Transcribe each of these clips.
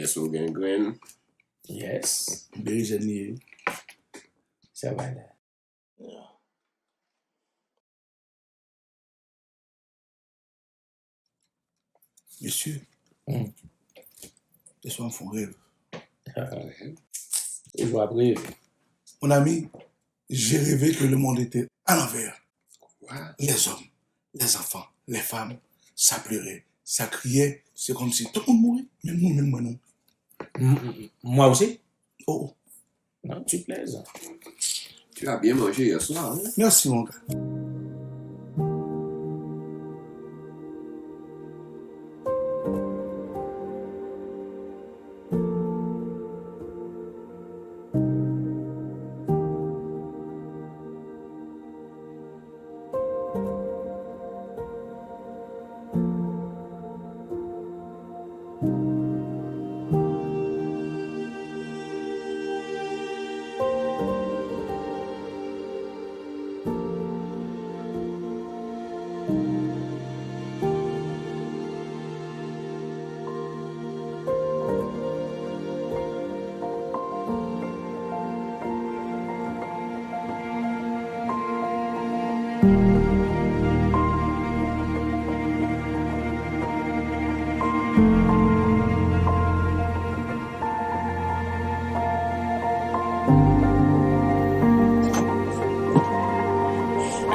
Yes, ou gen gren. Yes. Beri jenye. Ça va là. Monsieur, ce soir, on fait un rêve. Je vois après. Mon ami, j'ai rêvé que le monde était à l'envers. Quoi? Les hommes, les enfants, les femmes, ça pleurait, ça criait. C'est comme si tout le monde mourait. Même nous, même moi, non. Moi aussi? Oh, oh. Non, tu plaises. Tu as bien mangé hier soir, hein? Merci, mon gars.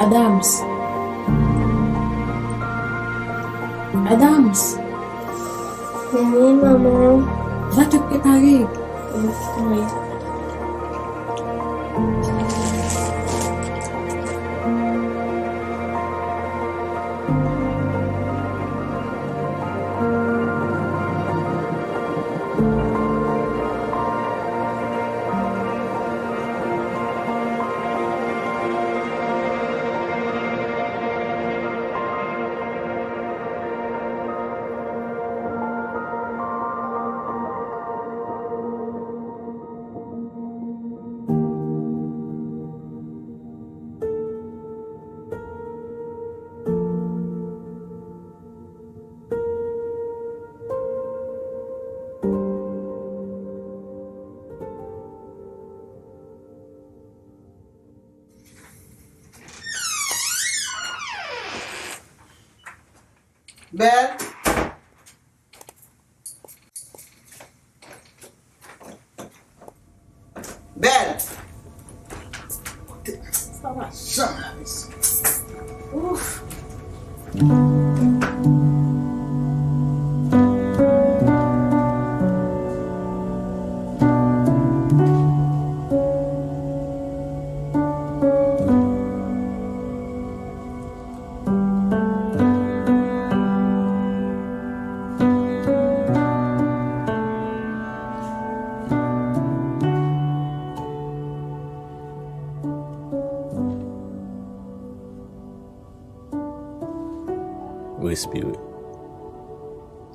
Adams. Adams. Oui, maman. Va te préparer. Oui. Belle. Belle. Ça va jamais. Ouf. Respirez.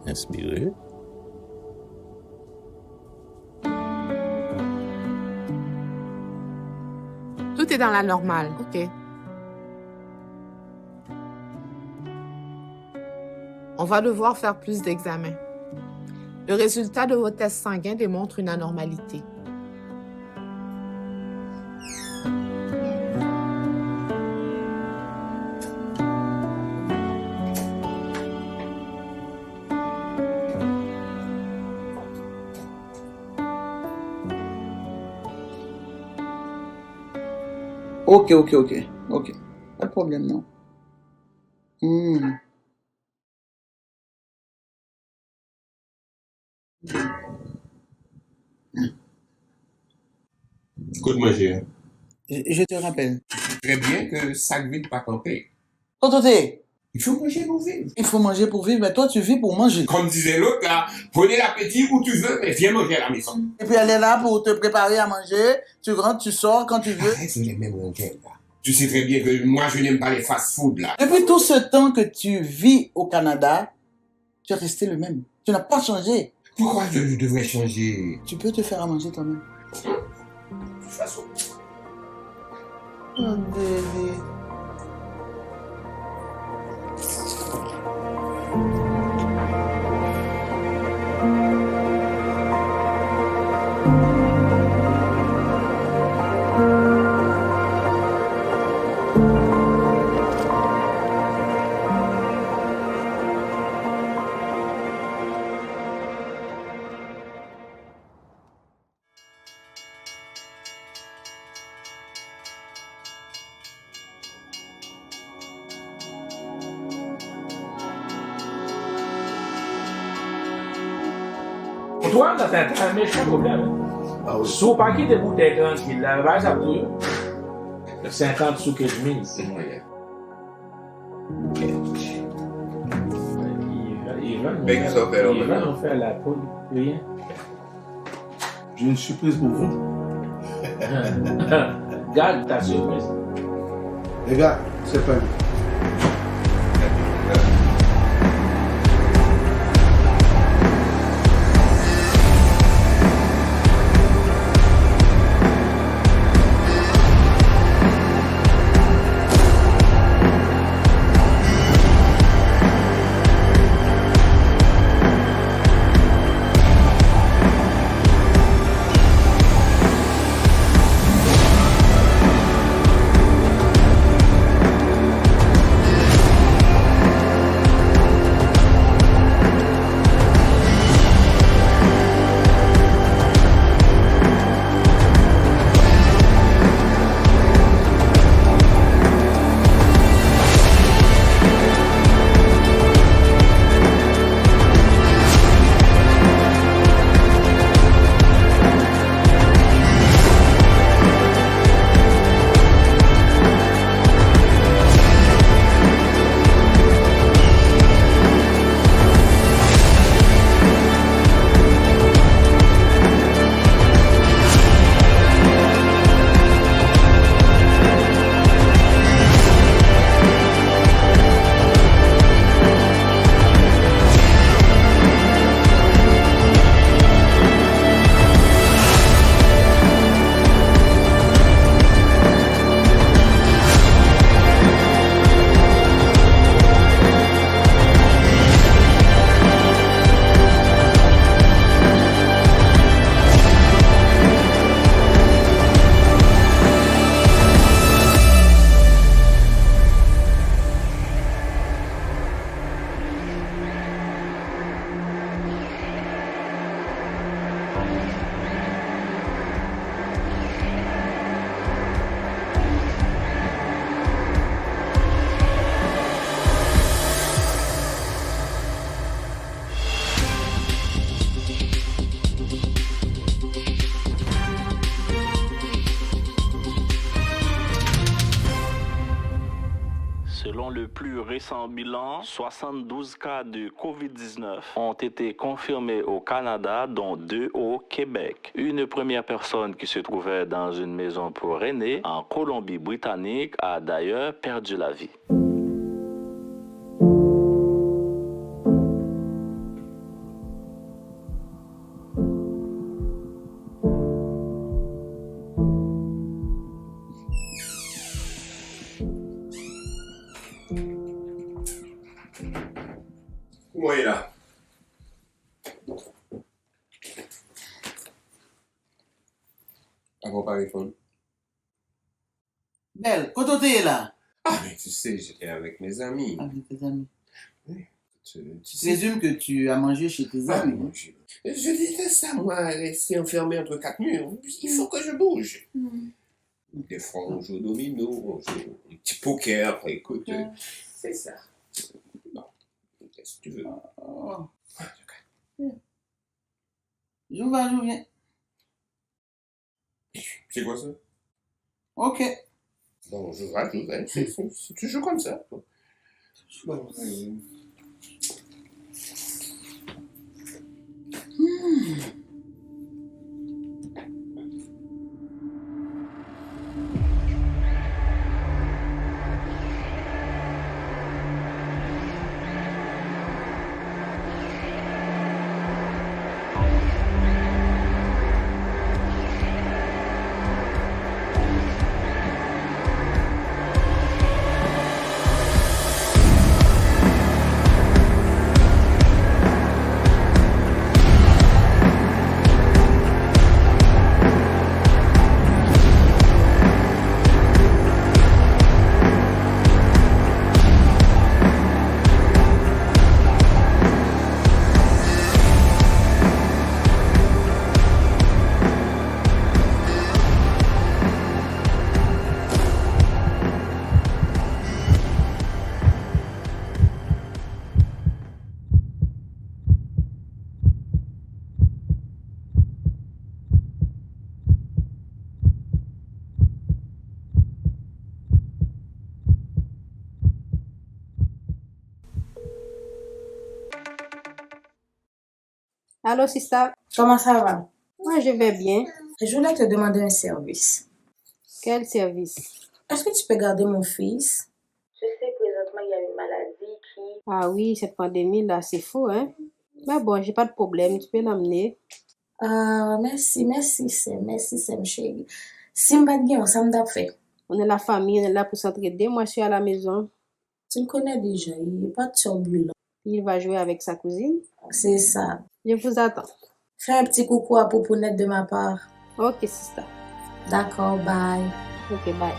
Inspirez. Tout est dans la normale, ok? On va devoir faire plus d'examens. Le résultat de vos tests sanguins démontre une anormalité. Ok. Pas de problème, non. Écoute, moi, Je te rappelle. très bien que ça ne vite pas camper. Tonté, Il faut manger pour vivre. il faut manger pour vivre, mais toi tu vis pour manger. Comme disait l'autre, là, prenez l'appétit où tu veux, mais viens manger à la maison. Et puis elle est là pour te préparer à manger. Tu rentres, tu sors quand tu veux. Arrête les mêmes rengaines, là. Tu sais très bien que moi, je n'aime pas les fast-food, là. Depuis tout ce temps que tu vis au Canada, tu es resté le même. Tu n'as pas changé. Pourquoi je devrais changer? Tu peux te faire à manger toi-même. De toute façon. Oh, bébé. Toi, t'as un méchant problème. Ah oui. Si vous pas quitter bouteille tranquille, là, va ça pour 50 sous 15 000. C'est moyen. Mais qu'est-ce qu'on fait, là, Il va maintenant? nous faire la poule. Rien. J'ai une surprise pour vous. Garde ta surprise. Les gars, c'est pas lui. Selon le plus récent bilan, 72 cas de COVID-19 ont été confirmés au Canada, dont 2 au Québec. Une première personne qui se trouvait dans une maison pour aînés en Colombie-Britannique a d'ailleurs perdu la vie. Comment est là? Avant par téléphone. Belle, quand tu es là, Ah, mais tu sais, j'étais avec mes amis. avec tes amis, Tu je sais. présume que tu as mangé chez tes Ah, amis. mon Dieu. Je déteste ça, moi, rester enfermé entre quatre murs. Il faut que je bouge. Des fois, on joue au domino, on joue un petit poker, écoute. C'est ça. Bon, qu'est-ce que tu veux? Oh. Ah, ok. Je viens. C'est quoi ça? Ok. Bon, je vais. C'est toujours comme ça. Bon, Allô, Sista. Comment ça va? Moi, je vais bien. Je voulais te demander un service. Quel service? Est-ce que tu peux garder mon fils? Je sais présentement il y a une maladie qui... Ah oui, cette pandémie-là, c'est fou, hein? Mais bon, j'ai pas de problème, tu peux l'emmener. Ah, merci, c'est chérie. Si je ne bien, ça me fait. On est la famille, on est là pour s'entraider. Moi, je suis à la maison. Tu le connais déjà, il n'est pas turbulent. Il va jouer avec sa cousine. C'est ça. Je vous attends. Fais un petit coucou à Poupounette de ma part. Ok, Sista. D'accord, bye. Ok, bye.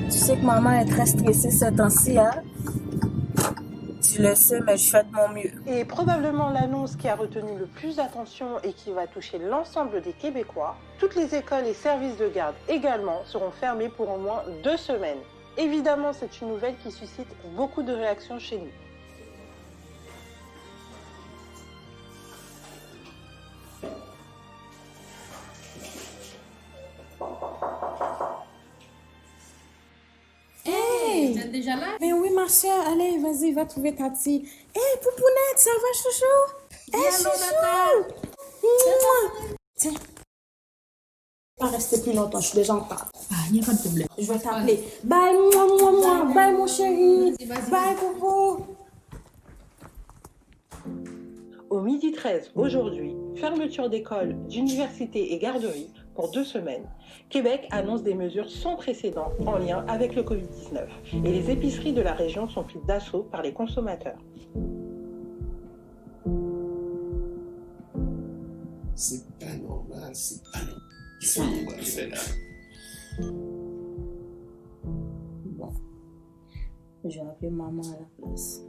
Tu sais que maman est très stressée ce temps-ci, hein? Tu le sais, mais je fais de mon mieux. Et probablement l'annonce qui a retenu le plus d'attention et qui va toucher l'ensemble des Québécois, toutes les écoles et services de garde également seront fermés pour au moins 2 semaines. Évidemment, c'est une nouvelle qui suscite beaucoup de réactions chez nous. Hey! Vous êtes déjà là? Mais oui, ma soeur, allez, vas-y, va trouver Tati. Hey, Poupounette, ça va, chouchou? Hey, chouchou! Mouah! Tiens. Pas rester plus longtemps, je suis déjà en retard. Ah, il n'y a pas de problème. Je vais t'appeler. Bye, moi. Bye, mon chéri. Bye, Poupou. Au 12h13 aujourd'hui, fermeture d'écoles, d'universités et garderies pour 2 semaines. Québec annonce des mesures sans précédent en lien avec le Covid-19 et les épiceries de la région sont prises d'assaut par les consommateurs. C'est pas normal, c'est pas normal. Ils sont nombreux, ceux-là. Bon. Je vais appeler maman à la place.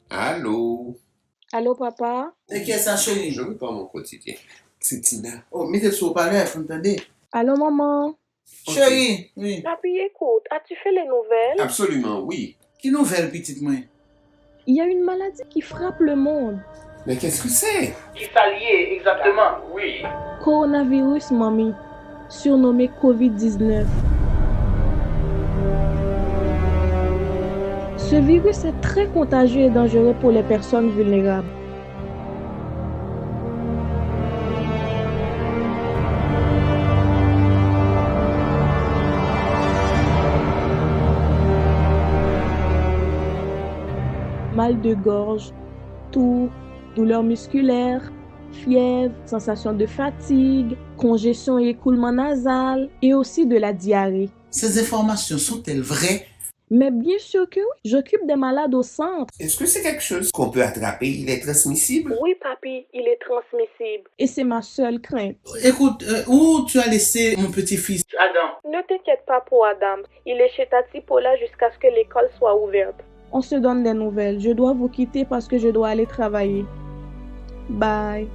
Allô? Allô, papa? Et qui est ça, chérie? Je veux pas mon quotidien. C'est Tina. Oh, mettez sur parler, vous entendez? Allô, maman? Chérie, oui. Papi, écoute, as-tu fait les nouvelles? Absolument, oui. Qui nouvelle, petite moi? Il y a une maladie qui frappe le monde. Mais qu'est-ce que c'est? Qui s'allier exactement? Oui. Coronavirus, mamie. Surnommé COVID-19. Ce virus est très contagieux et dangereux pour les personnes vulnérables. Mal de gorge, toux, douleurs musculaires, fièvre, sensation de fatigue, congestion et écoulement nasal et aussi de la diarrhée. Ces informations sont-elles vraies? Mais bien sûr que oui, j'occupe des malades au centre. Est-ce que c'est quelque chose qu'on peut attraper? Il est transmissible? Oui, papi, il est transmissible. Et c'est ma seule crainte. Écoute, où tu as laissé mon petit-fils? Adam. Ne t'inquiète pas pour Adam. Il est chez Tati Paula jusqu'à ce que l'école soit ouverte. On se donne des nouvelles. Je dois vous quitter parce que je dois aller travailler. Bye.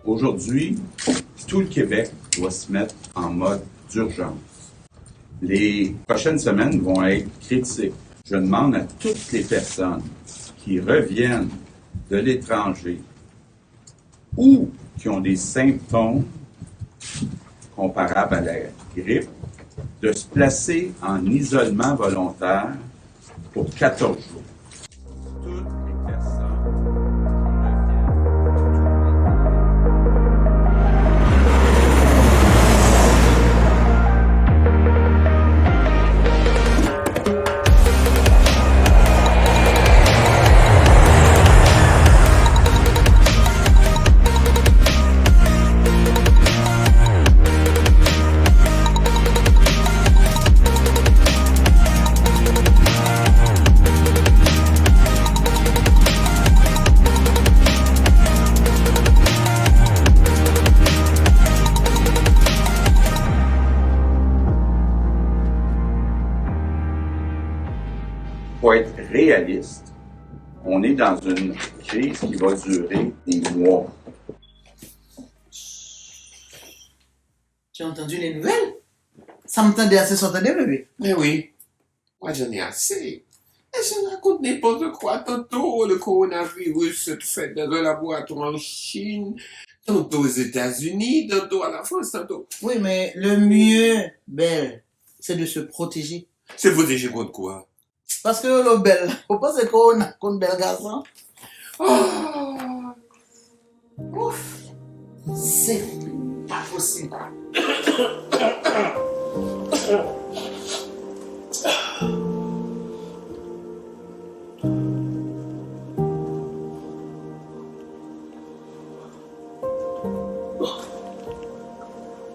Aujourd'hui, tout le Québec doit se mettre en mode d'urgence. Les prochaines semaines vont être critiques. Je demande à toutes les personnes qui reviennent de l'étranger ou qui ont des symptômes comparables à la grippe de se placer en isolement volontaire pour 14 jours. Pour être réaliste, On est dans une crise qui va durer des mois. Tu as entendu les nouvelles? Ça m'entendait assez s'entendait, bébé. Mais oui, moi j'en ai assez. Et je raconte n'importe quoi. Tantôt, le coronavirus se fait dans un laboratoire en Chine, tantôt aux États-Unis, tantôt à la France, tantôt. Oui, mais le mieux, Belle, c'est de se protéger. Se protéger contre quoi? Parce que le Belle, faut pas se qu'on a contre Belle garçon. Oh! Ouf! C'est pas possible.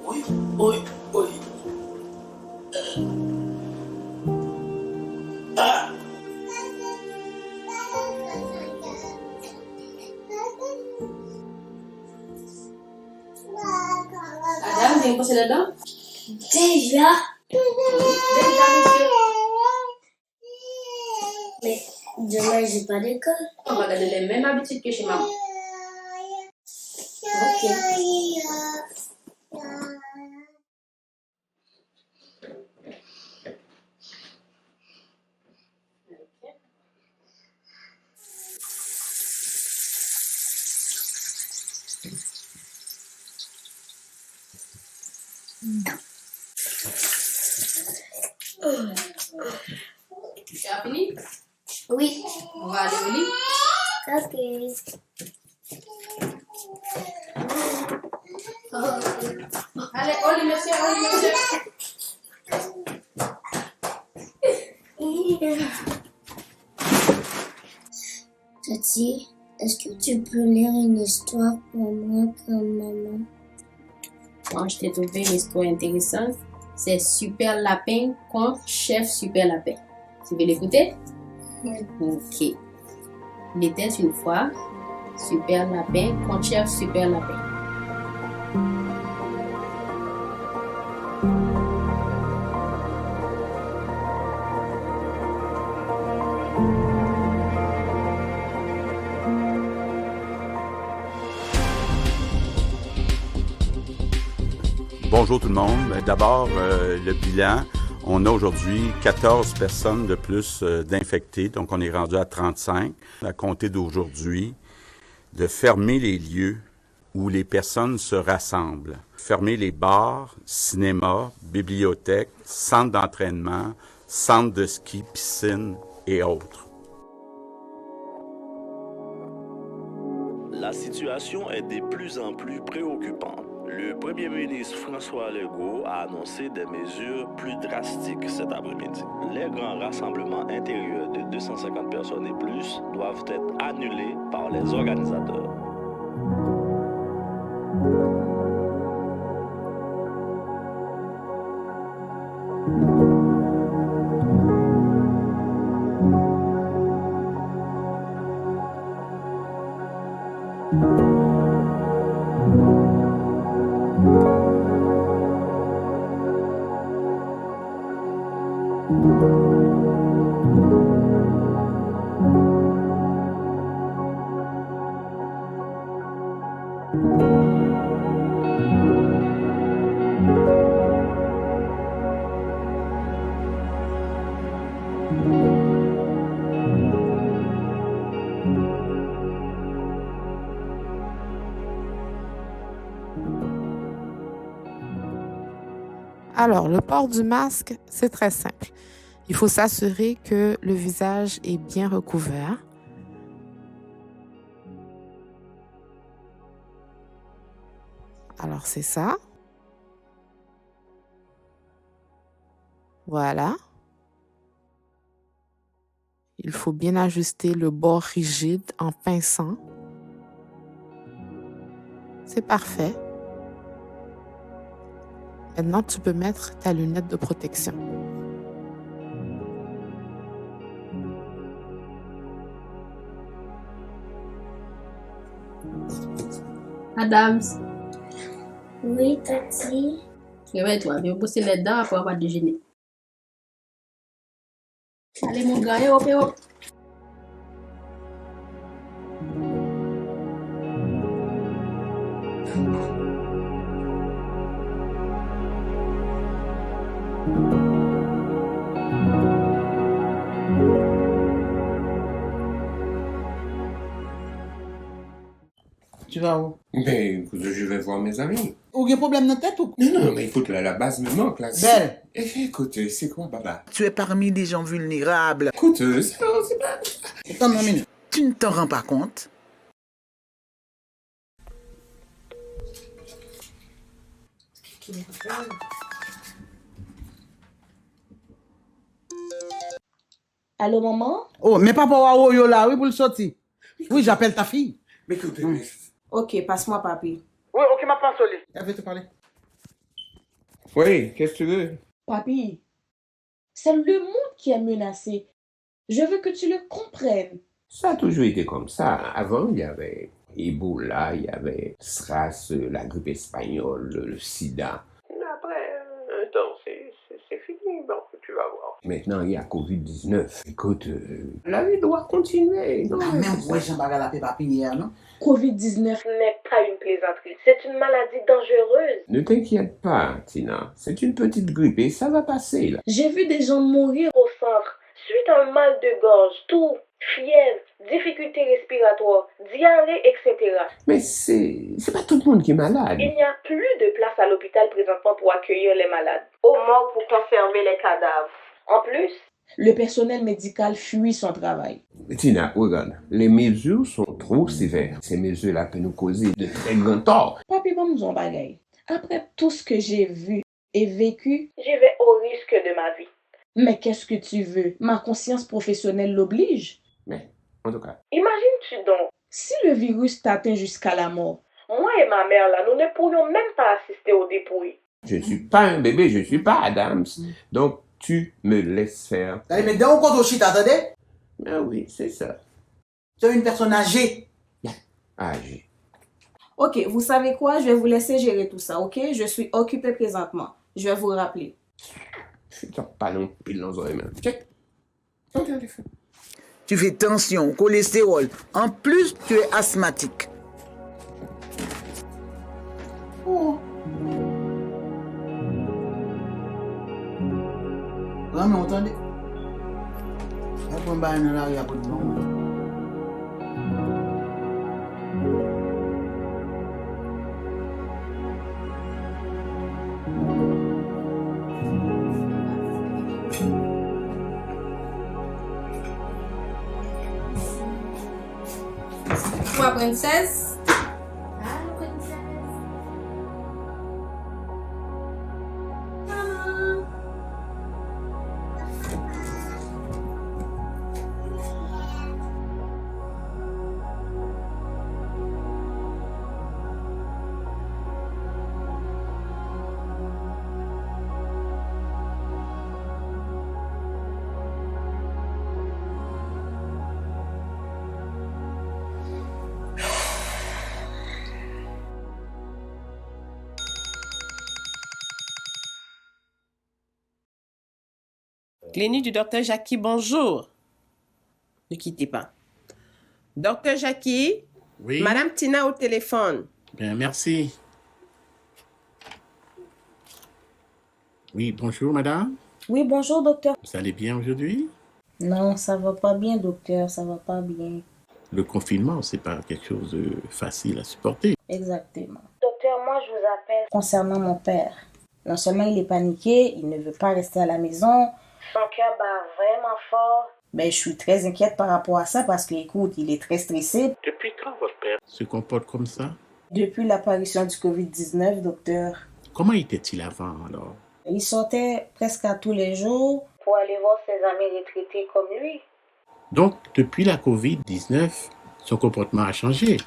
Oui, oui, oui. Adam, vous avez passé là-dedans? Déjà? Mais demain, j'ai pas d'école. On va garder les mêmes habitudes que chez maman. Ok. Tu as fini? Oui. On va aller au lit. Ok. Allez, au lit, monsieur, au lit, monsieur. Tati, est-ce que tu peux lire une histoire pour moi comme maman? Moi, je t'ai trouvé une histoire intéressante. C'est Super Lapin contre Chef Super Lapin. Tu veux l'écouter? Oui. Ok. Il était une fois Super Lapin contre Chef Super Lapin. Bonjour tout le monde. D'abord, le bilan. On a aujourd'hui 14 personnes de plus d'infectés, donc on est rendu à 35. À compter d'aujourd'hui, de fermer les lieux où les personnes se rassemblent. Fermer les bars, cinémas, bibliothèques, centres d'entraînement, centres de ski, piscines et autres. La situation est de plus en plus préoccupante. Le premier ministre François Legault a annoncé des mesures plus drastiques cet après-midi. Les grands rassemblements intérieurs de 250 personnes et plus doivent être annulés par les organisateurs. Alors, le port du masque, c'est très simple. Il faut s'assurer que le visage est bien recouvert. Alors, c'est ça. Voilà. Il faut bien ajuster le bord rigide en pinçant. C'est parfait. Maintenant, tu peux mettre ta lunette de protection. Adams, Oui, Tati. réveille-toi, viens bosser les dents après avoir déjeuné. Allez, mon gars, hop, hop. vas où? Mais écoute, je vais voir mes amis. Ou il y a un problème dans la tête ou? Non, mais écoute, la base me manque là. Belle. Écoute, c'est quoi, Baba? Tu es parmi des gens vulnérables. Écoute, c'est pas... Attends une minute. Tu ne t'en rends pas compte? Allô, maman? Oh, mais papa Wawo yo là, oui, pour le sortir. Oui, j'appelle ta fille. Mais écoute, Ok, passe-moi, papi. Oui, ok, ma passe Oli. Elle veut te parler. Oui, qu'est-ce que tu veux? Papi, c'est le monde qui est menacé. Je veux que tu le comprennes. Ça a toujours été comme ça. Avant, il y avait Ebola, il y avait SRAS, la grippe espagnole, le sida. Après, un temps, c'est fini. Bon, tu vas voir. Maintenant, il y a Covid-19. Écoute, la vie doit continuer. Non, Ah, même moi, j'en bagarre la paix papi hier, non? Covid-19 n'est pas une plaisanterie. C'est une maladie dangereuse. Ne t'inquiète pas, Tina. C'est une petite grippe et ça va passer, là. J'ai vu des gens mourir au centre suite à un mal de gorge, toux, fièvre, difficultés respiratoires, diarrhée, etc. Mais c'est pas tout le monde qui est malade. Il n'y a plus de place à l'hôpital présentement pour accueillir les malades. Au morgue pour conserver les cadavres. En plus, le personnel médical fuit son travail. Tina, regarde, les mesures sont trop sévères. Ces mesures-là peuvent nous causer de très grands torts. Papi, bon, nous en bagaille. Après tout ce que j'ai vu et vécu, j'y vais au risque de ma vie. Mais qu'est-ce que tu veux? Ma conscience professionnelle l'oblige. Mais, en tout cas... Imagines-tu donc, si le virus t'atteint jusqu'à la mort, moi et ma mère, là, nous ne pourrions même pas assister au dépouilles. Je ne suis pas un bébé, je ne suis pas Adams. Donc, tu me laisses faire. Allez, mais dans compte au shit, attendez? Ah oui, c'est ça. Tu es une personne âgée. Âgée. Ok, vous savez quoi? Je vais vous laisser gérer tout ça, ok? Je suis occupée présentement. Je vais vous rappeler. Putain, pas long, pile dans les mains. Check. Tu fais tension, cholestérol. En plus, tu es asthmatique. Oh. Non, mais entendez. Là, il y a pas de bon. Moi, princesse. Allô, princesse. Clinique du docteur Jackie, bonjour. Ne quittez pas. Docteur Jackie, oui. Madame Tina au téléphone. Bien, merci. Oui, bonjour madame. Oui, bonjour, docteur. Vous allez bien aujourd'hui? Non, ça va pas bien, docteur, ça va pas bien. Le confinement, c'est pas quelque chose de facile à supporter. Exactement. Docteur, moi, je vous appelle Concernant mon père, non seulement il est paniqué, il ne veut pas rester à la maison. Son cœur bat vraiment fort. Ben, je suis très inquiète par rapport à ça parce que, écoute, il est très stressé. Depuis quand votre père se comporte comme ça? Depuis l'apparition du Covid-19, docteur. Comment était-il avant alors? Il sortait presque à tous les jours. Pour aller voir ses amis retraités comme lui. Donc, depuis la COVID-19, son comportement a changé.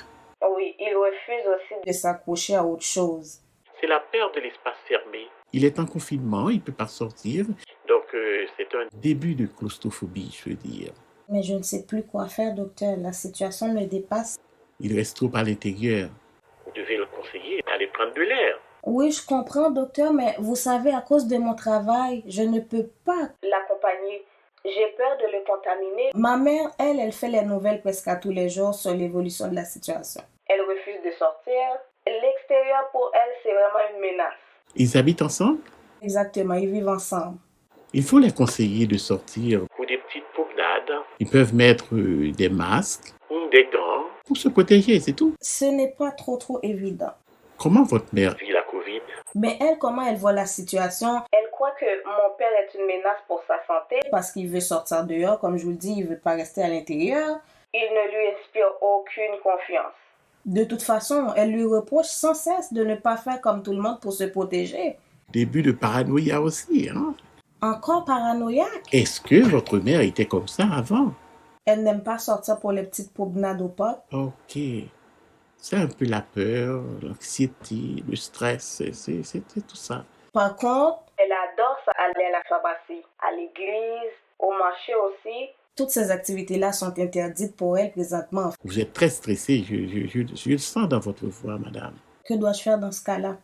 Oui, il refuse aussi de s'accrocher à autre chose. C'est la peur de l'espace fermé. Il est en confinement, il ne peut pas sortir. Donc, c'est un début de claustrophobie, je veux dire. Mais je ne sais plus quoi faire, docteur. La situation me dépasse. Il reste trop à l'intérieur. Vous devez le conseiller d'aller prendre de l'air. Oui, je comprends, docteur, mais vous savez, à cause de mon travail, je ne peux pas l'accompagner. J'ai peur de le contaminer. Ma mère, elle fait les nouvelles presque à tous les jours sur l'évolution de la situation. Elle refuse de sortir. L'extérieur, pour elle, c'est vraiment une menace. Ils habitent ensemble? Exactement, ils vivent ensemble. Il faut les conseiller de sortir pour des petites promenades. Ils peuvent mettre des masques ou des gants Pour se protéger, c'est tout. Ce n'est pas trop évident. Comment votre mère vit la COVID? Mais elle, comment elle voit la situation? Elle croit que mon père est une menace pour sa santé parce qu'il veut sortir dehors. Comme je vous le dis, il veut pas rester à l'intérieur. Il ne lui inspire aucune confiance. De toute façon, elle lui reproche sans cesse de ne pas faire comme tout le monde pour se protéger. Début de paranoïa aussi, hein? Encore paranoïaque? Est-ce que votre mère était comme ça avant? Elle n'aime pas sortir pour les petites promenades au parc. Ok. C'est un peu la peur, l'anxiété, le stress, c'est tout ça. Par contre, elle adore ça, aller à la pharmacie, à l'église, au marché aussi. Toutes ces activités-là sont interdites pour elle présentement. Vous êtes très stressée, je le sens dans votre voix, madame. Que dois-je faire dans ce cas-là?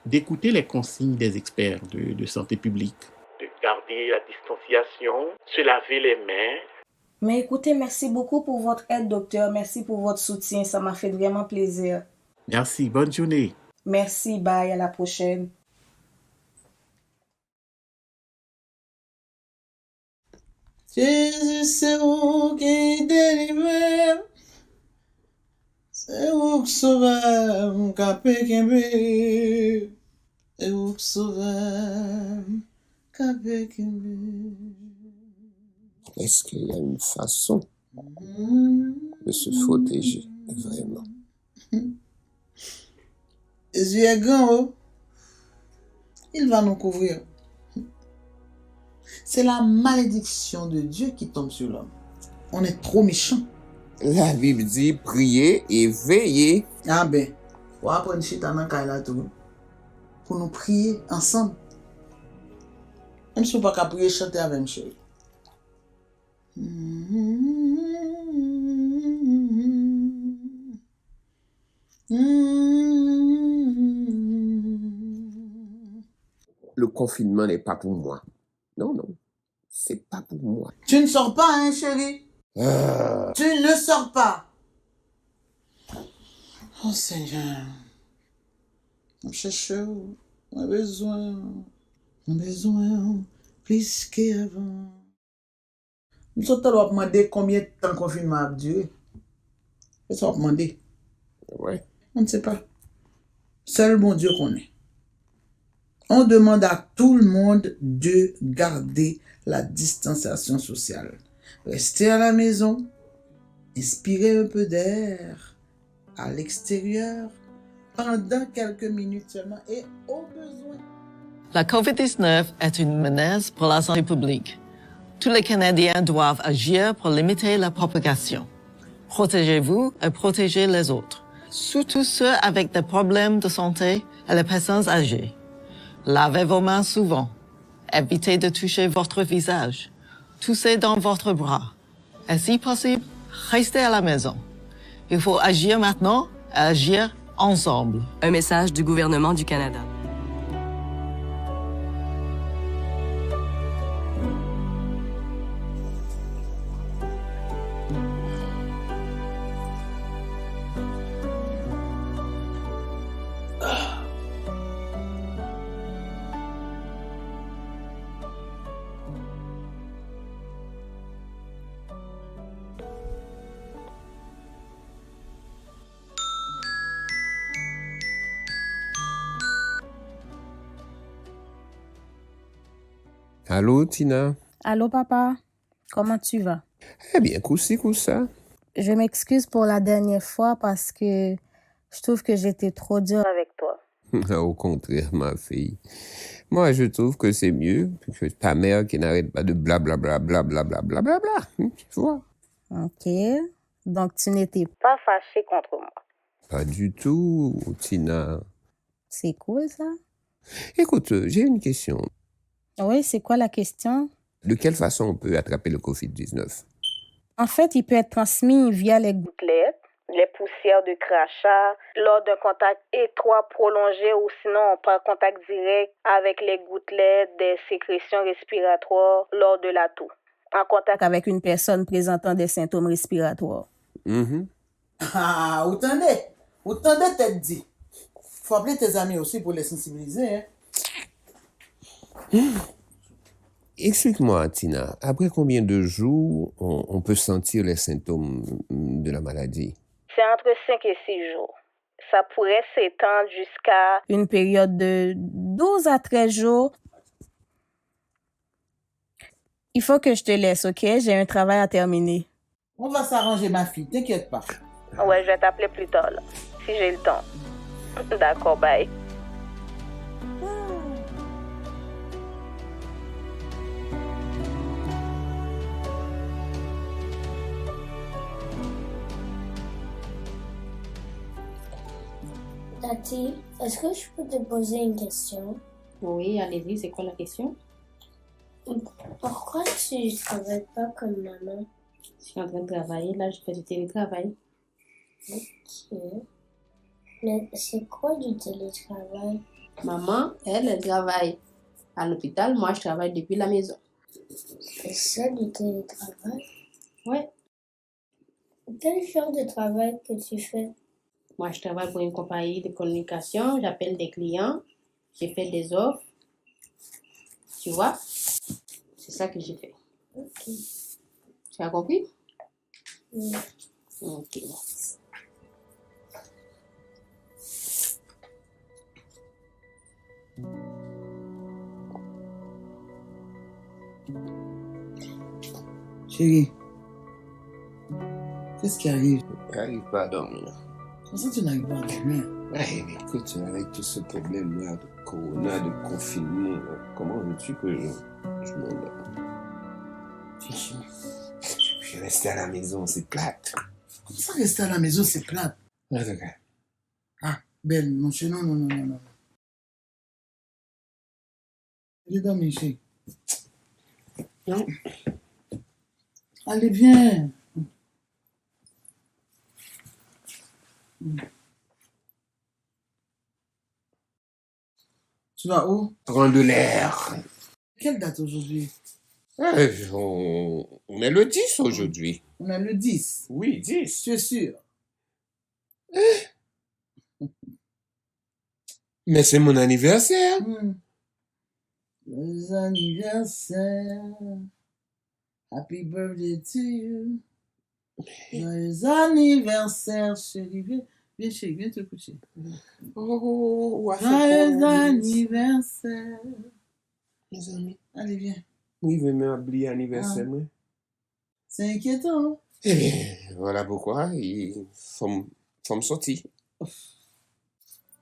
D'écouter les consignes des experts de santé publique. De garder la distanciation, se laver les mains. Mais écoutez, merci beaucoup pour votre aide, docteur. Merci pour votre soutien. Ça m'a fait vraiment plaisir. Merci, bonne journée. Merci, bye, à la prochaine. Jésus, c'est vous qui délivre. C'est vous qui sauvez, capé kembe. C'est vous qui sauvez, capé kembe. Est-ce qu'il y a une façon de se protéger, vraiment? Jésus est grand, il va nous couvrir. C'est la malédiction de Dieu qui tombe sur l'homme. On est trop méchants. La Bible dit prier et veiller. Ah ben, on va prendre chita dans la tout pour nous prier ensemble. Même si on ne peut pas prier, chanter avec même chérie. Le confinement n'est pas pour moi. Non, c'est pas pour moi. Tu ne sors pas, hein, chérie? Tu ne sors pas. Oh Seigneur, on cherche, on a besoin plus qu'avant. Nous sommes allés demander combien de temps le confinement a duré. C'est ça, on va demander. Ouais. On ne sait pas. Seul bon Dieu connaît. On demande à tout le monde de garder la distanciation sociale. Restez à la maison, inspirez un peu d'air à l'extérieur pendant quelques minutes seulement et au besoin. La COVID-19 est une menace pour la santé publique. Tous les Canadiens doivent agir pour limiter la propagation. Protégez-vous et protégez les autres, surtout ceux avec des problèmes de santé et les personnes âgées. Lavez vos mains souvent. Évitez de toucher votre visage. Toussez dans votre bras. Et si possible, restez à la maison. Il faut agir maintenant et agir ensemble. Un message du gouvernement du Canada. Allô, Tina? Allô, papa? Comment tu vas? Eh bien, coussi, ça. Je m'excuse pour la dernière fois parce que je trouve que j'étais trop dure avec toi. Au contraire, ma fille. Moi, je trouve que c'est mieux que ta mère qui n'arrête pas de blablabla, tu vois? Ok. Donc, tu n'étais pas fâchée contre moi. Pas du tout, Tina. C'est cool, ça? Écoute, j'ai une question. Oui, c'est quoi la question? De quelle façon on peut attraper le COVID-19? En fait, il peut être transmis via les gouttelettes, les poussières de crachat, lors d'un contact étroit prolongé ou sinon par contact direct avec les gouttelettes des sécrétions respiratoires lors de la toux. En contact avec une personne présentant des symptômes respiratoires. Ah, attendez, t'es dit. Faut appeler tes amis aussi pour les sensibiliser, hein. Explique-moi, Tina, après combien de jours on peut sentir les symptômes de la maladie? C'est entre 5 et 6 jours. Ça pourrait s'étendre jusqu'à une période de 12 à 13 jours. Il faut que je te laisse, ok? J'ai un travail à terminer. On va s'arranger, ma fille, t'inquiète pas. Ouais, je vais t'appeler plus tard, là, si j'ai le temps. D'accord, bye. Tati, est-ce que je peux te poser une question? Oui, allez-y, c'est quoi la question? Pourquoi tu ne travailles pas comme maman? Je suis en train de travailler, là, je fais du télétravail. Ok. Mais c'est quoi du télétravail? Maman, elle travaille à l'hôpital, moi, je travaille depuis la maison. C'est ça du télétravail? Ouais. Quel genre de travail que tu fais? Moi, je travaille pour une compagnie de communication, j'appelle des clients, je fais des offres. Tu vois? C'est ça que j'ai fait. Ok. Tu as compris? Oui. Ok. Chérie, qu'est-ce qui arrive? Je n'arrive pas à dormir. Comment ça tu n'arrives pas à dormir? Ouais, mais écoute, avec tout ce problème-là de corona, de confinement, comment veux-tu que je m'endorme? Je suis resté à la maison, c'est plate. Comment ça rester à la maison, c'est plate? En tout cas. Ah, belle, mon chéri, non. Je vais dormir, chérie. Non. Allez, viens. Tu vas où? Prendre de l'air. Quelle date aujourd'hui? On est le 10 aujourd'hui. On est le 10. Oui, 10. Tu es sûr? Mais c'est mon anniversaire. Joyeux anniversaire. Happy birthday to you. Joyeux anniversaire, chérie. Viens, chérie, viens te coucher. Joyeux anniversaire. Mes amis. Allez, viens. Oui, venez oublier l'anniversaire, moi. C'est inquiétant. Eh bien, voilà pourquoi il faut me sortir.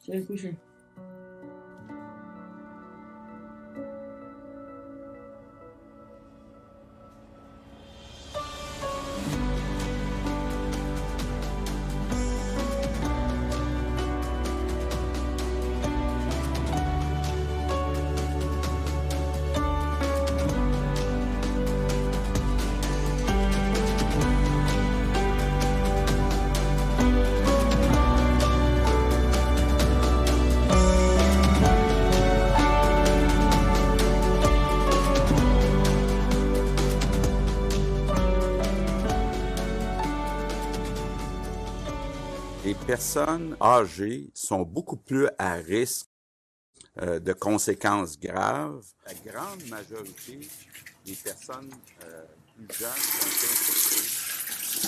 Je vais coucher. Les personnes âgées sont beaucoup plus à risque de conséquences graves. La grande majorité des personnes plus jeunes qui ont été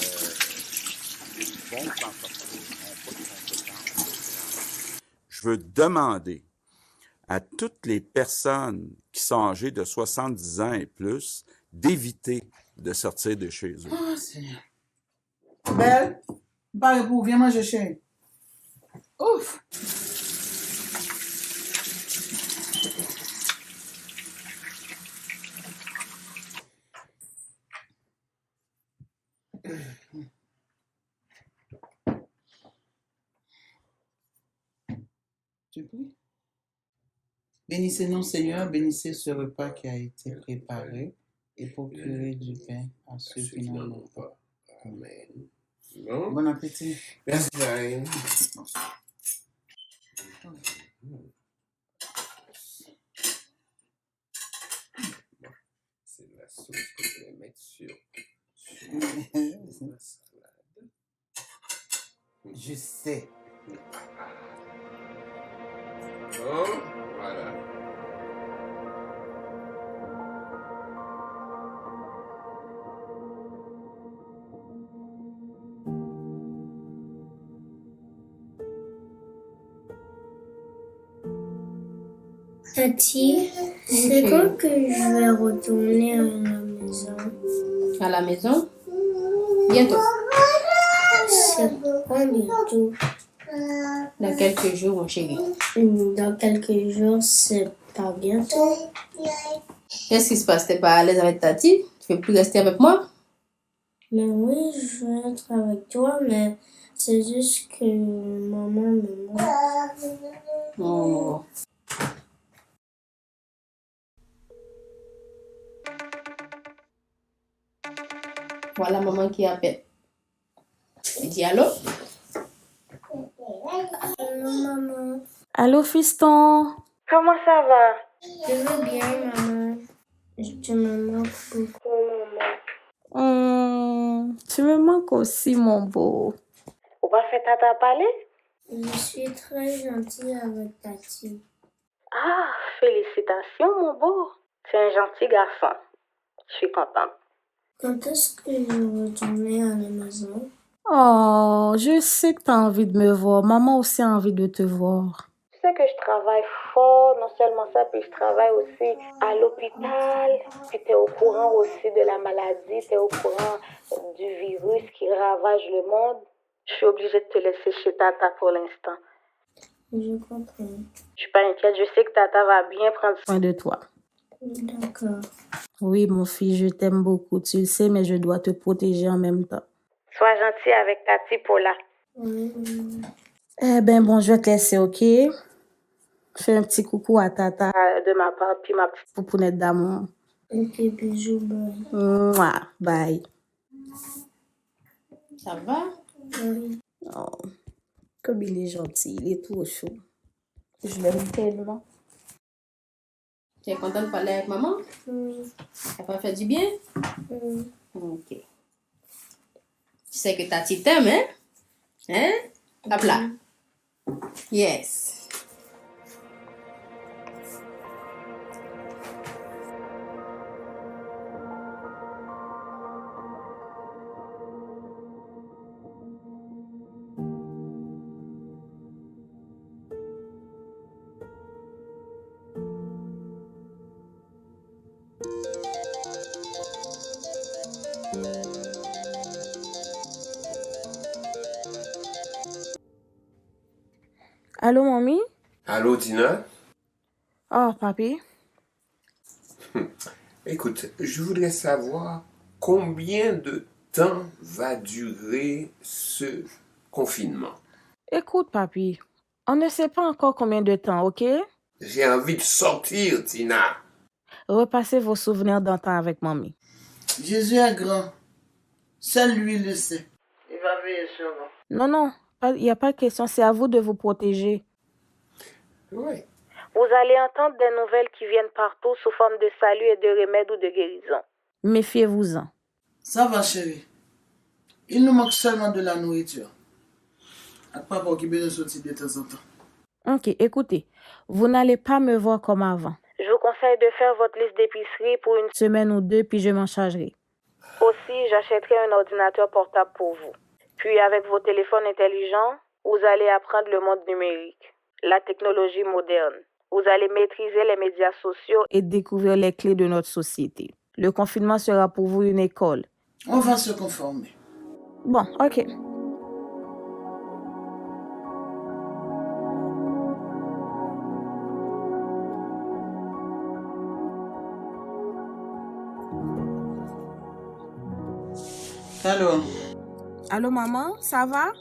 infectées vont s'en sortir, n'ont pas de conséquences graves. Je veux demander à toutes les personnes qui sont âgées de 70 ans et plus d'éviter de sortir de chez eux. Oh, Seigneur. Belle, pas pour, viens manger chérie. Ouf. Tu pries? Bénissez-nous, Seigneur, bénissez ce repas qui a été préparé et procurez du pain à ceux qui n'en ont pas. Amen. Non? Bon appétit. Merci, Jane. C'est de la sauce que je vais mettre sur ma salade. Je sais. Bon, voilà. Tati, c'est quand que je vais retourner à la maison? À la maison? Bientôt. C'est quand bientôt? Dans quelques jours, mon chéri. Dans quelques jours, c'est pas bientôt. Qu'est-ce qui se passe? T'es pas à l'aise avec Tati? Tu veux plus rester avec moi? Mais oui, je veux être avec toi, mais c'est juste que maman me manque. Oh. Voilà maman qui appelle. Elle dit allô? Allô, maman. Allô, fiston. Comment ça va? Je veux bien, maman. Tu me manques beaucoup, maman. Tu me manques aussi, mon beau. On va faire tata parler? Je suis très gentille avec Tati. Ah, félicitations, mon beau. Tu es un gentil garçon. Je suis contente. Quand est-ce que je vais retourner à la maison? Oh, je sais que tu as envie de me voir. Maman aussi a envie de te voir. Tu sais que je travaille fort, non seulement ça, puis je travaille aussi à l'hôpital. Puis tu es au courant aussi de la maladie, tu es au courant du virus qui ravage le monde. Je suis obligée de te laisser chez Tata pour l'instant. Je comprends. Je suis pas inquiète, je sais que Tata va bien prendre soin de toi. D'accord. Oui, mon fils, je t'aime beaucoup, tu le sais, mais je dois te protéger en même temps. Sois gentil avec Tati, Paula. Oui. Eh ben bon, je vais te laisser, ok? Fais un petit coucou à Tata de ma part, puis ma petite poupounette d'amour. Ok, bisous, bye. Mouah, bye. Ça va? Oui. Oh, comme il est gentil, il est trop chaud. Je l'aime tellement. Tu es contente de parler avec maman? Oui. Ça va faire du bien? Oui. Ok. Tu sais que Tati t'aime, hein? Hein? Hop là. Yes. Allô, mamie? Allô, Tina? Oh, papi? Écoute, je voudrais savoir combien de temps va durer ce confinement. Écoute, papi, on ne sait pas encore combien de temps, ok? J'ai envie de sortir, Tina. Repassez vos souvenirs d'antan avec mamie. Jésus est grand. Seul lui le sait. Il va veiller sur nous. Non, il n'y a pas de question, c'est à vous de vous protéger. Oui. Vous allez entendre des nouvelles qui viennent partout sous forme de salut et de remède ou de guérison. Méfiez-vous-en. Ça va, chérie. Il nous manque seulement de la nourriture. À papa qui besoin de sortir de temps en temps. Ok, écoutez, vous n'allez pas me voir comme avant. Je vous conseille de faire votre liste d'épicerie pour une semaine ou deux, puis je m'en chargerai. Aussi, j'achèterai un ordinateur portable pour vous. Puis avec vos téléphones intelligents, vous allez apprendre le monde numérique, la technologie moderne. Vous allez maîtriser les médias sociaux et découvrir les clés de notre société. Le confinement sera pour vous une école. On va se conformer. Bon, ok. Allô? Allô, maman, ça va?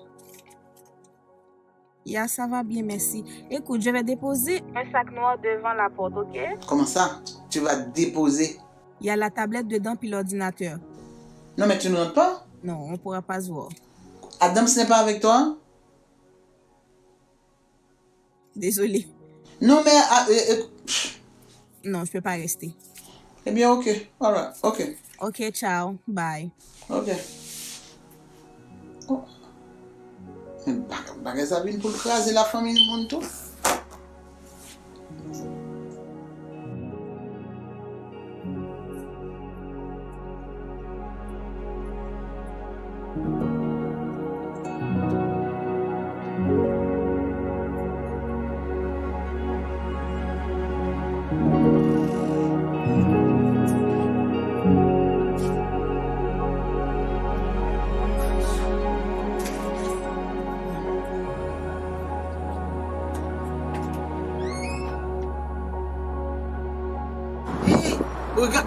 Yeah, ça va bien, merci. Écoute, je vais déposer un sac noir devant la porte, ok? Comment ça? Tu vas déposer? Il y a la tablette dedans puis l'ordinateur. Non, mais tu ne rentres pas? Non, on ne pourra pas se voir. Adam, ce n'est pas avec toi? Désolée. Non, mais... Non, je peux pas rester. Eh bien, ok. All right. Ok. Ok, ciao. Bye. Ok. Oh. Bagay ça vient pour craser la famille du monde tout.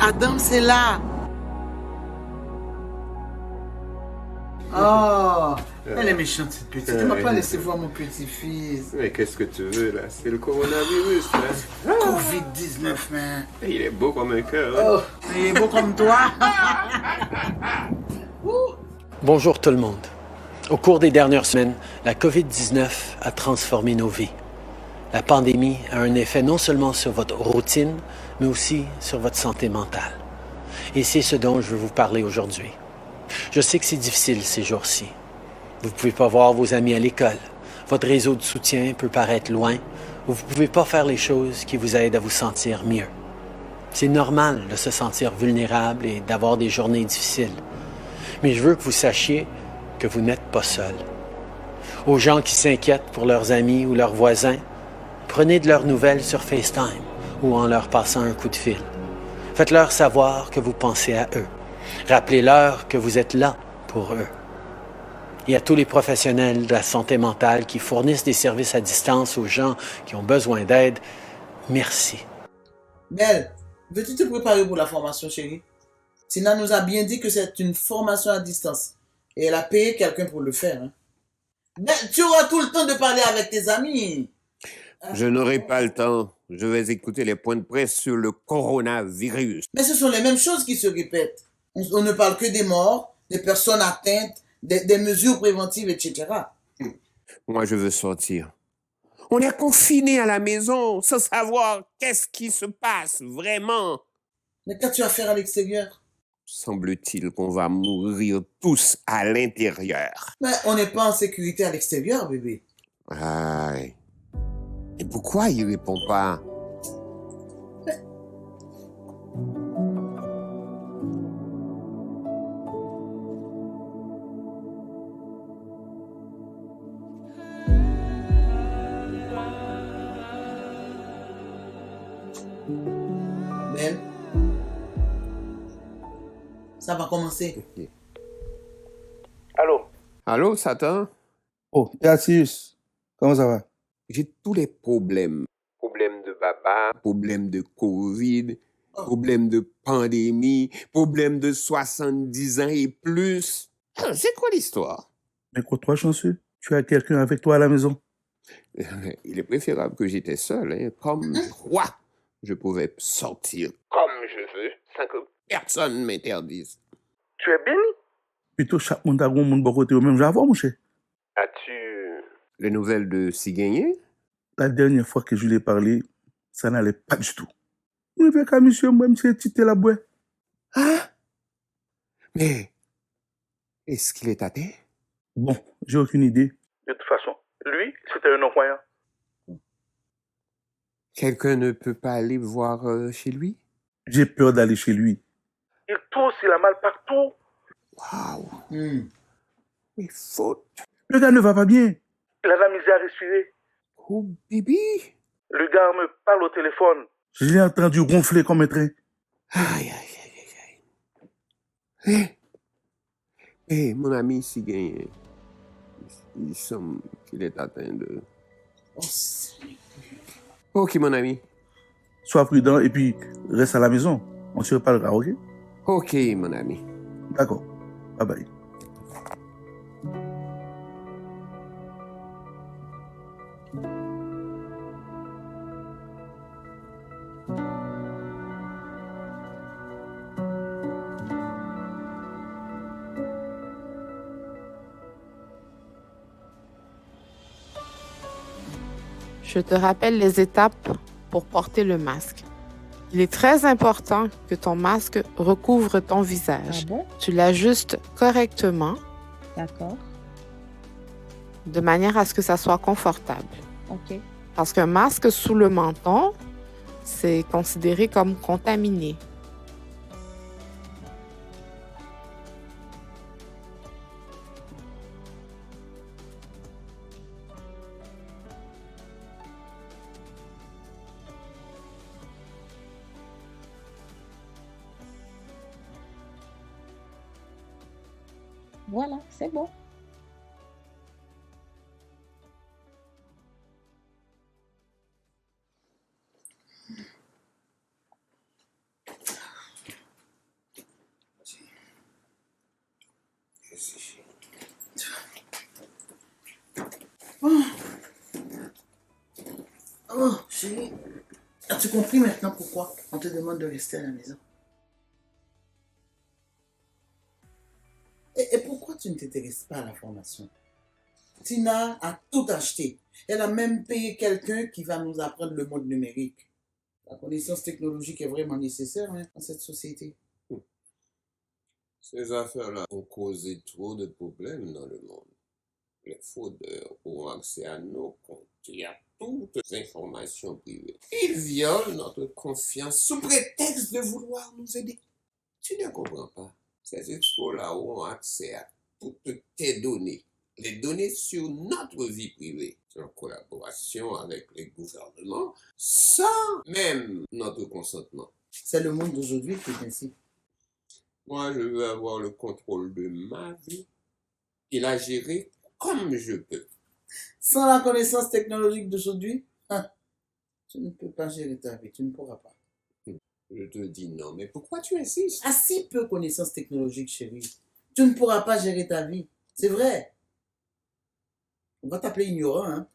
Adam, c'est là. Oh, elle est méchante, cette petite. Elle m'a pas laissé voir mon petit-fils. Mais qu'est-ce que tu veux, là? C'est le coronavirus, là. Covid-19, man. Il est beau comme un cœur. Oh, il est beau comme toi. Bonjour tout le monde. Au cours des dernières semaines, la COVID-19 a transformé nos vies. La pandémie a un effet non seulement sur votre routine, mais aussi sur votre santé mentale. Et c'est ce dont je veux vous parler aujourd'hui. Je sais que c'est difficile ces jours-ci. Vous ne pouvez pas voir vos amis à l'école. Votre réseau de soutien peut paraître loin, ou vous ne pouvez pas faire les choses qui vous aident à vous sentir mieux. C'est normal de se sentir vulnérable et d'avoir des journées difficiles. Mais je veux que vous sachiez que vous n'êtes pas seul. Aux gens qui s'inquiètent pour leurs amis ou leurs voisins, prenez de leurs nouvelles sur FaceTime ou en leur passant un coup de fil. Faites-leur savoir que vous pensez à eux. Rappelez-leur que vous êtes là pour eux. Et à tous les professionnels de la santé mentale qui fournissent des services à distance aux gens qui ont besoin d'aide, merci. Belle, veux-tu te préparer pour la formation, chérie? Tina nous a bien dit que c'est une formation à distance. Et elle a payé quelqu'un pour le faire. Hein. Mais tu auras tout le temps de parler avec tes amis. Je n'aurai pas le temps. Je vais écouter les points de presse sur le coronavirus. Mais ce sont les mêmes choses qui se répètent. On ne parle que des morts, des personnes atteintes, des mesures préventives, etc. Moi, je veux sortir. On est confinés à la maison sans savoir qu'est-ce qui se passe vraiment. Mais qu'as-tu à faire à l'extérieur? Semble-t-il qu'on va mourir tous à l'intérieur. Mais on n'est pas en sécurité à l'extérieur, bébé. Aïe. Et pourquoi il répond pas? Belle, ça va commencer. Allô? Allô, Satan? Oh, Beatrice, comment ça va? J'ai tous les problèmes. Problème de baba, problème de Covid, problème de pandémie, problème de 70 ans et plus. C'est quoi l'histoire? Mais crois-toi chanceux, tu as quelqu'un avec toi à la maison. Il est préférable que j'étais seul, hein, comme toi. Je pouvais sortir comme je veux, sans que personne m'interdise. Tu es béni? Plutôt chaque monde a un monde bon côté au même genre, mon cher. As-tu les nouvelles de Sigagné? La dernière fois que je lui ai parlé, ça n'allait pas du tout. Je vais qu'à monsieur, moi, monsieur, tité la boue. Hein? Mais, est-ce qu'il est atteint? Bon, j'ai aucune idée. De toute façon, lui, c'était un non-croyant. Quelqu'un ne peut pas aller voir chez lui? J'ai peur d'aller chez lui. Il tousse, il a mal partout. Waouh! Mais faute. Le gars ne va pas bien. Il a la misère à respirer. Oh, Bibi! Le gars me parle au téléphone. Je l'ai entendu ronfler comme un train. Aïe, aïe, aïe, aïe. Hé, mon ami Sigagné, il semble qu'il est atteint de... Ok, mon ami. Sois prudent et puis reste à la maison. On se reparlera, ok? Ok, mon ami. D'accord. Bye bye. Je te rappelle les étapes pour porter le masque. Il est très important que ton masque recouvre ton visage. Ah bon? Tu l'ajustes correctement. D'accord. De manière à ce que ça soit confortable. OK. Parce qu'un masque sous le menton, c'est considéré comme contaminé. Voilà, c'est bon. Merci. Oh, chérie, as-tu compris maintenant pourquoi on te demande de rester à la maison? Et pourquoi tu ne t'intéresses pas à la formation? Tina a tout acheté. Elle a même payé quelqu'un qui va nous apprendre le monde numérique. La connaissance technologique est vraiment nécessaire dans cette société. Ces affaires-là ont causé trop de problèmes dans le monde. Les fraudeurs ont accès à nos comptes et à toutes les informations privées. Ils violent notre confiance sous prétexte de vouloir nous aider. Tu ne comprends pas. Ces expos-là ont accès à toutes tes données. Les données sur notre vie privée, en collaboration avec les gouvernements, sans même notre consentement. C'est le monde d'aujourd'hui qui est ainsi. Moi, je veux avoir le contrôle de ma vie et la gérer comme je peux. Sans la connaissance technologique d'aujourd'hui, tu ne peux pas gérer ta vie, tu ne pourras pas. Je te dis non, mais pourquoi tu insistes? À si peu connaissance technologique, chérie, tu ne pourras pas gérer ta vie. C'est vrai. On va t'appeler ignorant, hein.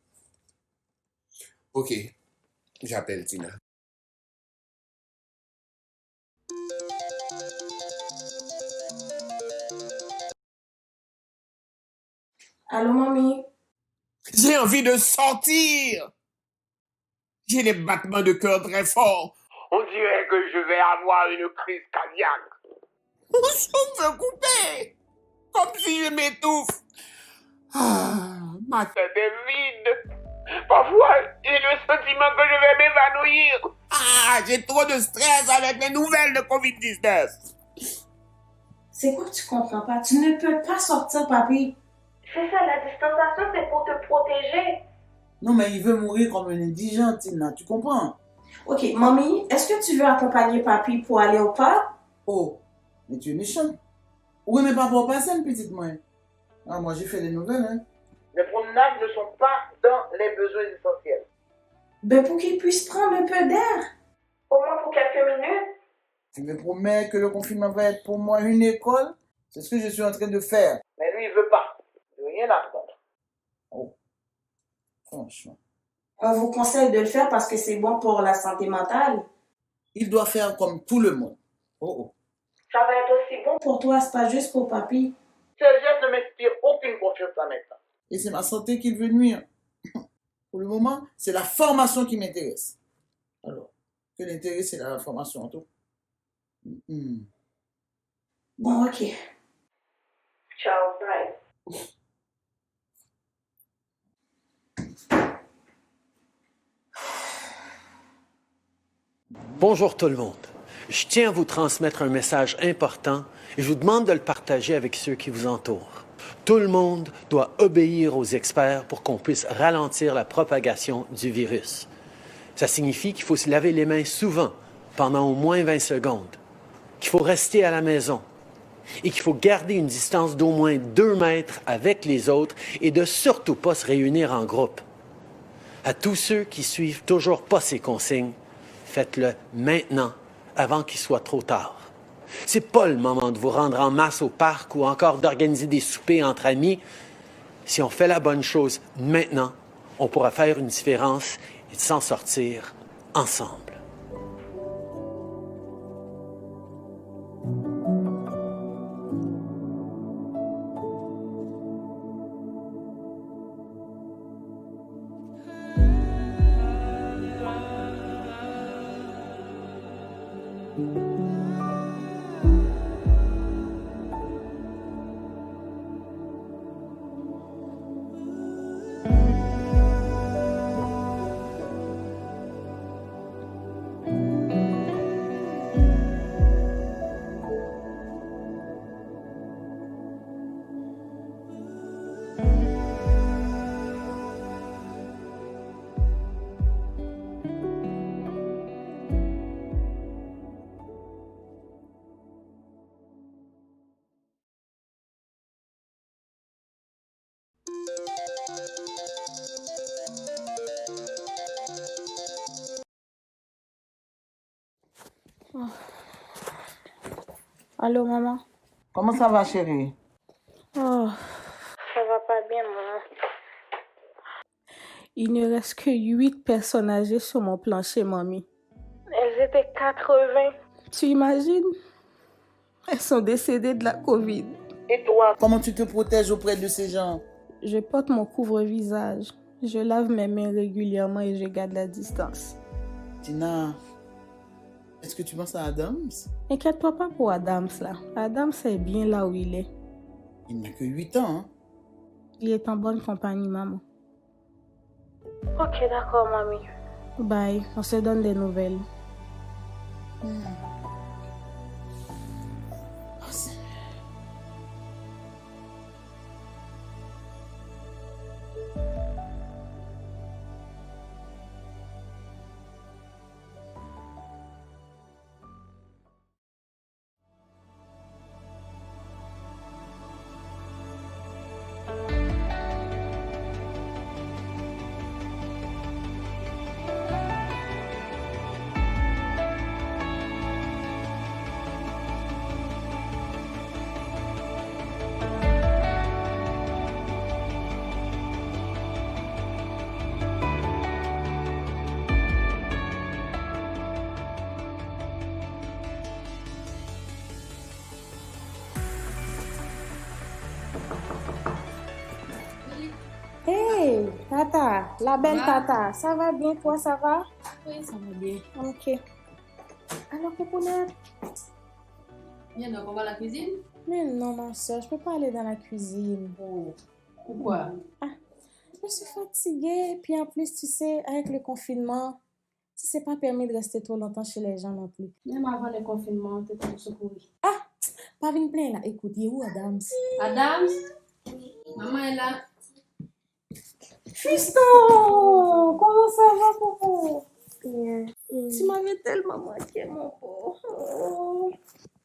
Ok, j'appelle Tina. Allô, mamie? J'ai envie de sortir. J'ai des battements de cœur très forts. On dirait que je vais avoir une crise cardiaque. Mon souffle coupé. Comme si je m'étouffe. Ma tête est vide. Parfois, j'ai le sentiment que je vais m'évanouir. J'ai trop de stress avec les nouvelles de Covid-19. C'est quoi que tu comprends pas? Tu ne peux pas sortir, papy. C'est ça, la distanciation, c'est pour te protéger. Non, mais il veut mourir comme un indigent, Tina, tu comprends? Ok, mamie, est-ce que tu veux accompagner papy pour aller au parc? Oh, mais tu es méchant. Oui, mais pas pour passer une petite moi. Ah, moi j'ai fait des nouvelles, hein. Les promenades ne sont pas dans les besoins essentiels. Ben pour qu'il puisse prendre un peu d'air. Au moins pour quelques minutes. Tu me promets que le confinement va être pour moi une école? C'est ce que je suis en train de faire. Mais lui, il veut pas. Il veut rien apprendre. Oh, franchement. On vous conseille de le faire parce que c'est bon pour la santé mentale. Il doit faire comme tout le monde. Oh. Ça va être aussi bon pour toi, c'est pas juste pour papy. Ces gestes ne m'inspirent aucune confiance là maintenant. Et c'est ma santé qui veut nuire. Pour le moment, c'est la formation qui m'intéresse. Alors, que l'intérêt, c'est la formation en tout. Bon, ok. Ciao, bye. Bonjour tout le monde. Je tiens à vous transmettre un message important et je vous demande de le partager avec ceux qui vous entourent. Tout le monde doit obéir aux experts pour qu'on puisse ralentir la propagation du virus. Ça signifie qu'il faut se laver les mains souvent, pendant au moins 20 secondes, qu'il faut rester à la maison et qu'il faut garder une distance d'au moins 2 mètres avec les autres et de surtout pas se réunir en groupe. À tous ceux qui suivent toujours pas ces consignes, faites-le maintenant, avant qu'il soit trop tard. C'est pas le moment de vous rendre en masse au parc ou encore d'organiser des soupers entre amis. Si on fait la bonne chose maintenant, on pourra faire une différence et s'en sortir ensemble. Allô, maman? Comment ça va, chérie? Oh, Ça va pas bien, maman. il ne reste que 8 personnes âgées sur mon plancher, mamie. Elles étaient 80. Tu imagines? Elles sont décédées de la COVID. Et toi? Comment tu te protèges auprès de ces gens? Je porte mon couvre-visage. Je lave mes mains régulièrement et je garde la distance. Tina, est-ce que tu penses à Adams? Inquiète-toi pas pour Adams, là. Adams est bien là où il est. Il n'a que 8 ans, hein? Il est en bonne compagnie, maman. Ok, d'accord, mamie. Bye, on se donne des nouvelles. Hey, Tata, la belle Tata, ça va bien, toi, ça va? Oui, ça va bien. Ok. Alors, Poupounette? Viens donc, on va à la cuisine? Mais non, ma soeur, je peux pas aller dans la cuisine. Oh. Pourquoi? Je suis fatiguée, puis en plus, tu sais, avec le confinement, c'est pas permis de rester trop longtemps chez les gens non plus. Même avant le confinement, tu étais secouru. Pas une plainte là. Écoute, il est où Adams? Adams? Maman est là. Fiston! Comment ça va, Popo? Tu m'avais tellement manqué, mon pauvre. Oh.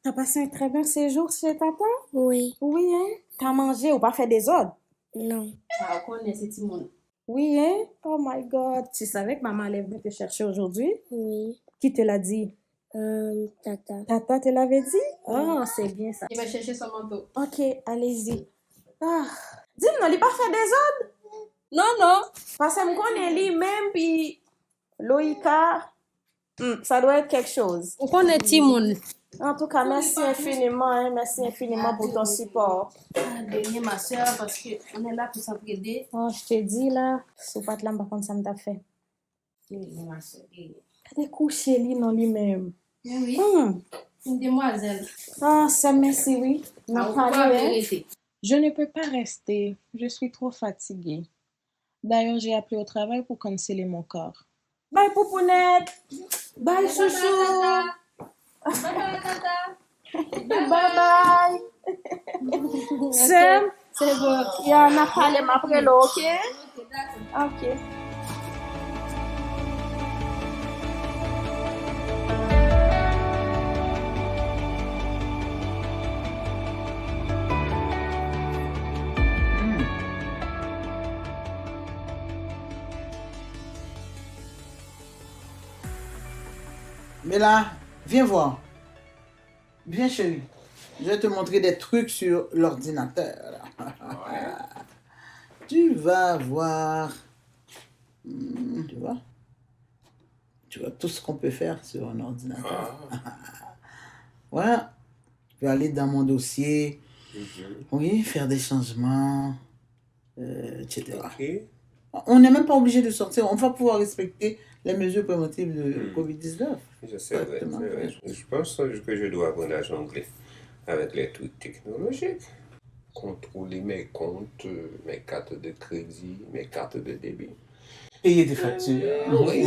T'as passé un très bon séjour chez Tata? Oui. Oui, hein? T'as mangé ou pas fait des ordres? Non. Ah, on connaît ce petit monde. Oui, hein? Oh my God. Tu savais que maman allait venir te chercher aujourd'hui? Oui. Qui te l'a dit? Tata. Tata te l'avait dit? Oh, c'est bien ça. Il va chercher son manteau. Ok, allez-y. Dis-moi, il pas fait des ordres? Non. Parce que je connais lui-même, puis Loïka, ça doit être quelque chose. On connaît petit monde. En tout cas, merci infiniment, hein, merci infiniment pour ton support. Dernier ma soeur, parce qu'on est là pour s'entraider. Oh, je te dis là, si pas là, par contre, ça me t'a fait. Dernier ma soeur. T'as couché lui non lui-même. Oui. Une demoiselle. Ah, ça merci, oui. Ah, on va vérité. Je ne peux pas rester. Je suis trop fatiguée. D'ailleurs, j'ai appelé au travail pour canceller mon corps. Bye, Poupounette. Bye, chouchou. Bye, Tata. Bye. Sam, c'est bon. Il y en a parlé après là, ok? Ok. Mais là, viens voir. Viens, chérie. Je vais te montrer des trucs sur l'ordinateur. Tu vas voir. Tu vois? Tu vois tout ce qu'on peut faire sur un ordinateur. Voilà. Tu peux aller dans mon dossier. Oui, faire des changements, etc. Okay. On n'est même pas obligé de sortir. On va pouvoir respecter les mesures préventives de Covid-19. C'est vrai. Je pense que je dois apprendre à jongler avec les trucs technologiques. Contrôler mes comptes, mes cartes de crédit, mes cartes de débit. Payer des factures. Oui.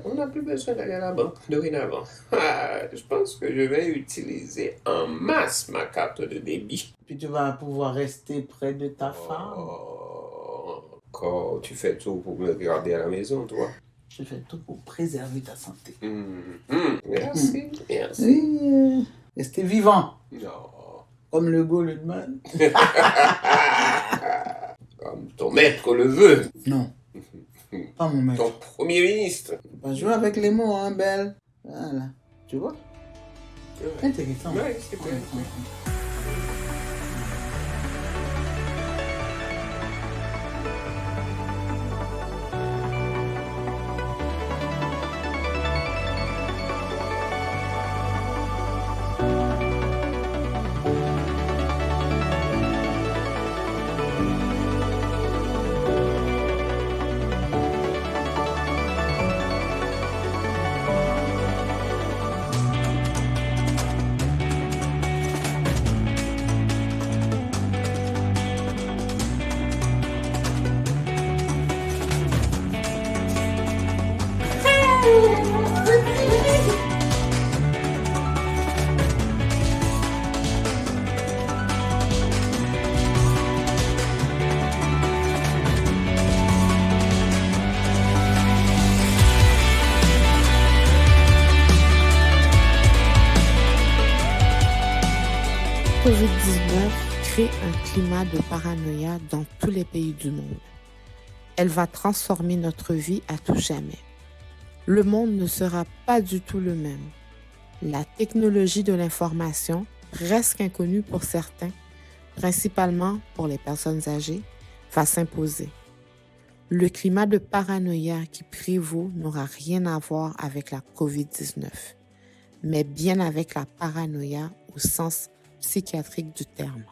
On n'a plus besoin d'aller à la banque dorénavant. Je pense que je vais utiliser en masse ma carte de débit. Puis tu vas pouvoir rester près de ta femme. Quand tu fais tout pour me garder à la maison, toi. Je fais tout pour préserver ta santé. Merci. Oui, rester vivant. Non. Comme le go le demande. Comme ton maître le veut. Non. Pas mon maître. Ton premier ministre. Pas jouer avec les mots, hein, Belle. Voilà. Tu vois? Intéressant. Oui, c'est vrai. COVID-19 crée un climat de paranoïa dans tous les pays du monde. Elle va transformer notre vie à tout jamais. Le monde ne sera pas du tout le même. La technologie de l'information, presque inconnue pour certains, principalement pour les personnes âgées, va s'imposer. Le climat de paranoïa qui prévaut n'aura rien à voir avec la COVID-19, mais bien avec la paranoïa au sens psychiatrique du terme.